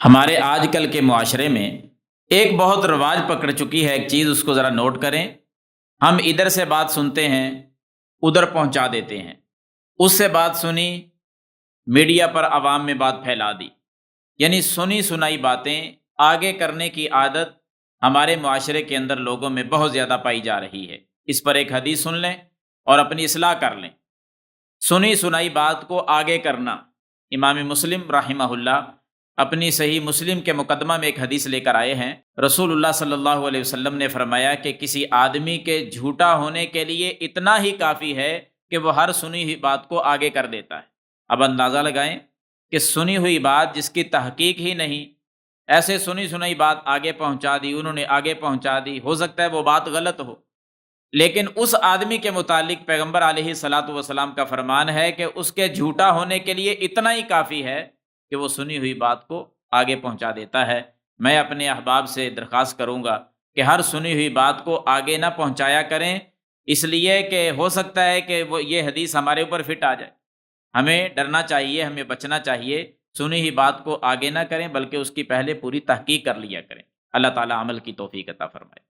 ہمارے آج کل کے معاشرے میں ایک بہت رواج پکڑ چکی ہے ایک چیز، اس کو ذرا نوٹ کریں۔ ہم ادھر سے بات سنتے ہیں، ادھر پہنچا دیتے ہیں، اس سے بات سنی، میڈیا پر عوام میں بات پھیلا دی، یعنی سنی سنائی باتیں آگے کرنے کی عادت ہمارے معاشرے کے اندر لوگوں میں بہت زیادہ پائی جا رہی ہے۔ اس پر ایک حدیث سن لیں اور اپنی اصلاح کر لیں۔ سنی سنائی بات کو آگے کرنا، امام مسلم رحمہ اللہ اپنی صحیح مسلم کے مقدمہ میں ایک حدیث لے کر آئے ہیں۔ رسول اللہ صلی اللہ علیہ وسلم نے فرمایا کہ کسی آدمی کے جھوٹا ہونے کے لیے اتنا ہی کافی ہے کہ وہ ہر سنی ہوئی بات کو آگے کر دیتا ہے۔ اب اندازہ لگائیں کہ سنی ہوئی بات جس کی تحقیق ہی نہیں، ایسے سنی سنائی بات آگے پہنچا دی، انہوں نے آگے پہنچا دی، ہو سکتا ہے وہ بات غلط ہو، لیکن اس آدمی کے متعلق پیغمبر علیہ الصلاۃ والسلام کا فرمان ہے کہ اس کے جھوٹا ہونے کے لیے اتنا ہی کافی ہے کہ وہ سنی ہوئی بات کو آگے پہنچا دیتا ہے۔ میں اپنے احباب سے درخواست کروں گا کہ ہر سنی ہوئی بات کو آگے نہ پہنچایا کریں، اس لیے کہ ہو سکتا ہے کہ وہ یہ حدیث ہمارے اوپر فٹ آ جائے۔ ہمیں ڈرنا چاہیے، ہمیں بچنا چاہیے، سنی ہوئی بات کو آگے نہ کریں بلکہ اس کی پہلے پوری تحقیق کر لیا کریں۔ اللہ تعالی عمل کی توفیق عطا فرمائے۔